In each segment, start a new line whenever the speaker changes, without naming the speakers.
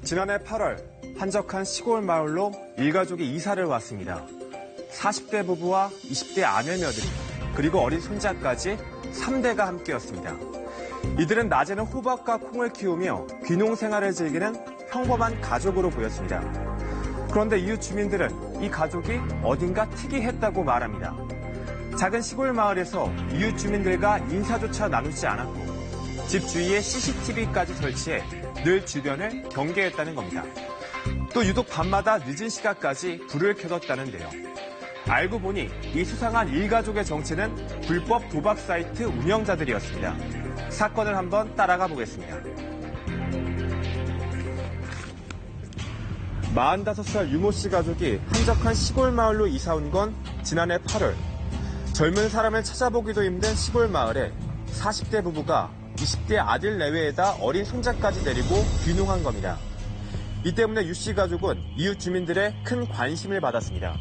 지난해 8월 한적한 시골 마을로 일가족이 이사를 왔습니다. 40대 부부와 20대 아내 며느리, 그리고 어린 손자까지 3대가 함께였습니다. 이들은 낮에는 호박과 콩을 키우며 귀농 생활을 즐기는 평범한 가족으로 보였습니다. 그런데 이웃 주민들은 이 가족이 어딘가 특이했다고 말합니다. 작은 시골 마을에서 이웃 주민들과 인사조차 나누지 않았고 집 주위에 CCTV까지 설치해 늘 주변을 경계했다는 겁니다. 또 유독 밤마다 늦은 시간까지 불을 켜뒀다는데요. 알고 보니 이 수상한 일가족의 정체는 불법 도박 사이트 운영자들이었습니다. 사건을 한번 따라가 보겠습니다. 45살 유모 씨 가족이 한적한 시골 마을로 이사 온 건 지난해 8월. 젊은 사람을 찾아보기도 힘든 시골 마을에 40대 부부가 20대 아들 내외에다 어린 손자까지 데리고 귀농한 겁니다. 이 때문에 유 씨 가족은 이웃 주민들의 큰 관심을 받았습니다.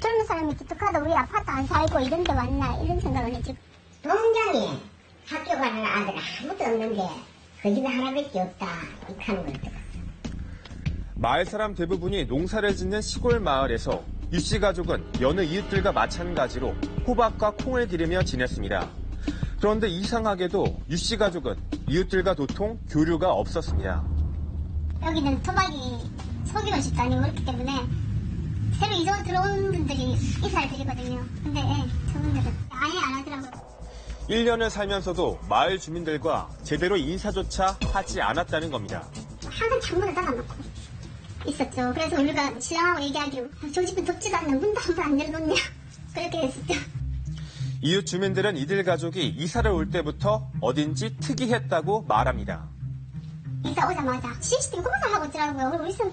젊은 사람이 기특하다 우리 아파트 안 살고 이런 데 왔나 이런 생각을 했지.
동장에 학교 가는 아들 아무도 없는데 그 집에 하나밖에 없다 이렇게 하는 걸 들었어.
마을 사람 대부분이 농사를 짓는 시골 마을에서 유 씨 가족은 여느 이웃들과 마찬가지로 호박과 콩을 기르며 지냈습니다. 그런데 이상하게도 유 씨 가족은 이웃들과 도통 교류가 없었습니다.
여기는 토박이 소규모식 아니고 그렇기 때문에 새로 이사 들어온 분들이 이사를 드리거든요. 근데 저분들은 아예 안 하더라고요.
1년을 살면서도 마을 주민들과 제대로 인사조차 하지 않았다는 겁니다.
항상 창문을 닫아놓고 있었죠. 그래서 우리가 신랑하고 얘기하기로 저 집은 덥지도 않나 문도 한 번 안 열어놓냐 그렇게 했었죠.
이웃 주민들은 이들 가족이 이사를 올 때부터 어딘지 특이했다고 말합니다.
이사 오자마자 CCTV 공사하고 있더라고요. 그리고 있으면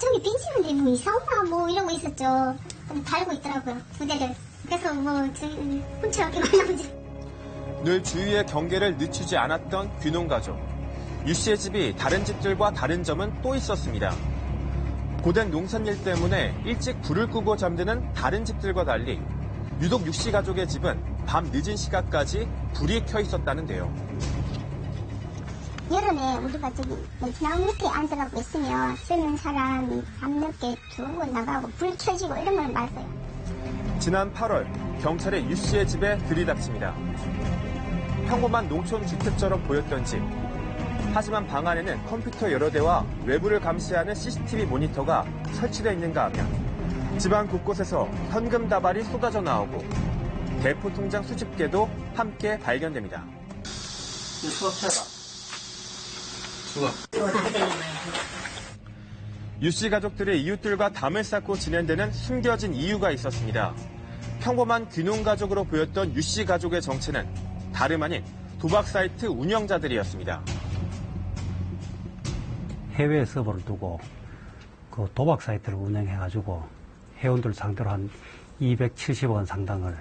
저기 빈집인데 뭐 이사 오나 뭐 이러고 있었죠. 근데 달고 있더라고요. 두 대를. 그래서 뭐 훔쳐가기 만나보지.
늘 주위의 경계를 늦추지 않았던 귀농 가족. 유 씨의 집이 다른 집들과 다른 점은 또 있었습니다. 고된 농산일 때문에 일찍 불을 끄고 잠드는 다른 집들과 달리 유독 유 씨 가족의 집은 밤 늦은 시간까지 불이 켜 있었다는데요.
여름에 우리가 저기 나무 밑에 앉아가고 있으면 젊은 사람이 밤늦게 들어오고 나가고 불 켜지고 이런 걸 봤어요.
지난 8월 경찰이 유 씨의 집에 들이닥칩니다. 평범한 농촌 주택처럼 보였던 집. 하지만 방 안에는 컴퓨터 여러 대와 외부를 감시하는 CCTV 모니터가 설치되어 있는가 하면 집안 곳곳에서 현금 다발이 쏟아져 나오고 대포 통장 수집계도 함께 발견됩니다. 유 씨 가족들이 이웃들과 담을 쌓고 지낸 데는 숨겨진 이유가 있었습니다. 평범한 귀농 가족으로 보였던 유 씨 가족의 정체는 다름 아닌 도박 사이트 운영자들이었습니다.
해외 서버를 두고 그 도박 사이트를 운영해가지고 회원들 상대로 한 270억 원 상당을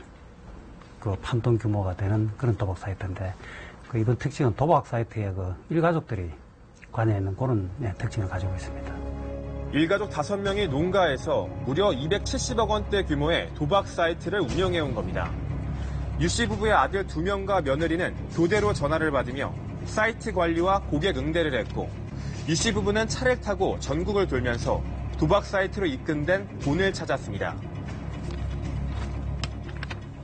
그 판돈 규모가 되는 그런 도박 사이트인데 그 이번 특징은 도박 사이트에 그 일가족들이 관여 있는 그런 특징을 가지고 있습니다.
일가족 5명이 농가에서 무려 270억 원대 규모의 도박 사이트를 운영해온 겁니다. 유 씨 부부의 아들 2명과 며느리는 교대로 전화를 받으며 사이트 관리와 고객 응대를 했고 유 씨 부부는 차를 타고 전국을 돌면서 도박 사이트로 입금된 돈을 찾았습니다.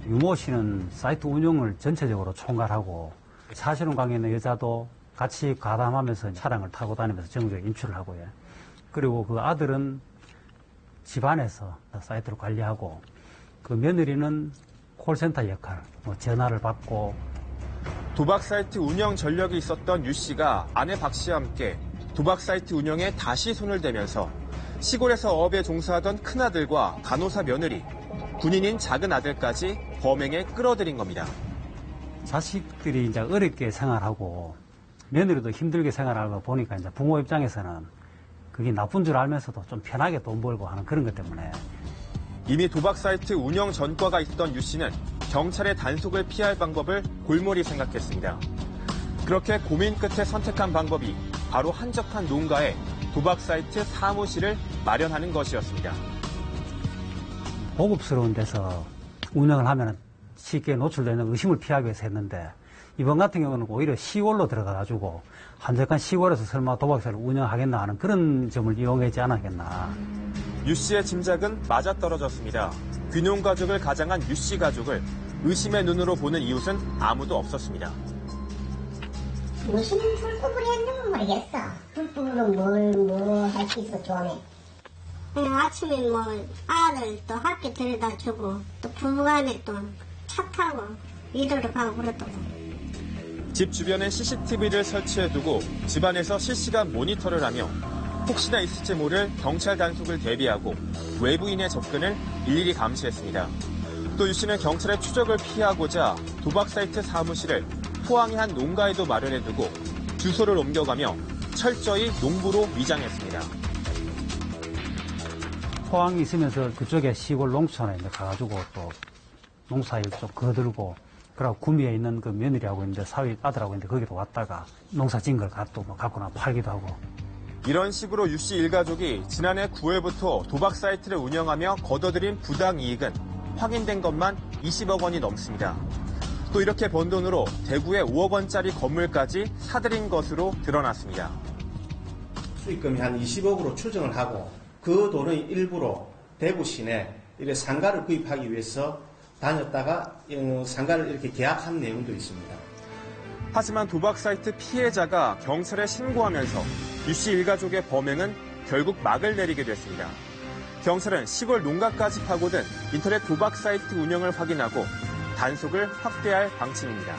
유모 씨는 사이트 운영을 전체적으로 총괄하고 사실은 관계 있는 여자도 같이 가담하면서 차량을 타고 다니면서 정부에 인출을 하고요. 그리고 그 아들은 집안에서 사이트를 관리하고 그 며느리는 콜센터 역할, 전화를 받고.
도박 사이트 운영 전력이 있었던 유 씨가 아내 박 씨와 함께 도박 사이트 운영에 다시 손을 대면서 시골에서 어업에 종사하던 큰아들과 간호사 며느리, 군인인 작은 아들까지 범행에 끌어들인 겁니다.
자식들이 이제 어렵게 생활하고 며느리도 힘들게 생활하다 보니까 이제 부모 입장에서는 그게 나쁜 줄 알면서도 좀 편하게 돈 벌고 하는 그런 것 때문에.
이미 도박 사이트 운영 전과가 있던 유 씨는 경찰의 단속을 피할 방법을 골몰이 생각했습니다. 그렇게 고민 끝에 선택한 방법이 바로 한적한 농가에 도박 사이트 사무실을 마련하는 것이었습니다.
보급스러운 데서 운영을 하면 쉽게 노출되는 의심을 피하기 위해서 했는데 이번 같은 경우는 오히려 시골로 들어가가지고 한적한 시골에서 설마 도박사를 운영하겠나 하는 그런 점을 이용하지 않았겠나.
유 씨의 짐작은 맞아떨어졌습니다. 귀농 가족을 가장한 유 씨 가족을 의심의 눈으로 보는 이웃은 아무도 없었습니다.
무슨 불법을 했는지 모르겠어. 불법으로 뭘 할 수 있어, 좋아해.
아침에 뭐 아들 또 학교 데려다 주고 또 부부간에 또 차 타고 일하러 가고 그랬다고.
집 주변에 CCTV를 설치해두고 집안에서 실시간 모니터를 하며 혹시나 있을지 모를 경찰 단속을 대비하고 외부인의 접근을 일일이 감시했습니다. 또 유 씨는 경찰의 추적을 피하고자 도박 사이트 사무실을 포항의 한 농가에도 마련해두고 주소를 옮겨가며 철저히 농부로 위장했습니다.
포항에 있으면서 그쪽에 시골 농촌에 이제 가가지고 또 농사일 좀 거들고, 그러고 구미에 있는 그 며느리하고 있는데 사위 아들하고 있는데 거기도 왔다가 농사 지은 걸 갖고 나 팔기도 하고.
이런 식으로 유 씨 일가족이 지난해 9월부터 도박 사이트를 운영하며 거둬들인 부당 이익은 확인된 것만 20억 원이 넘습니다. 또 이렇게 번 돈으로 대구에 5억 원짜리 건물까지 사들인 것으로 드러났습니다.
수익금이 한 20억으로 추정을 하고 그 돈의 일부로 대구 시내 이렇게 상가를 구입하기 위해서 다녔다가 상가를 이렇게 계약한 내용도 있습니다.
하지만 도박 사이트 피해자가 경찰에 신고하면서 유 씨 일가족의 범행은 결국 막을 내리게 됐습니다. 경찰은 시골 농가까지 파고든 인터넷 도박 사이트 운영을 확인하고 단속을 확대할 방침입니다.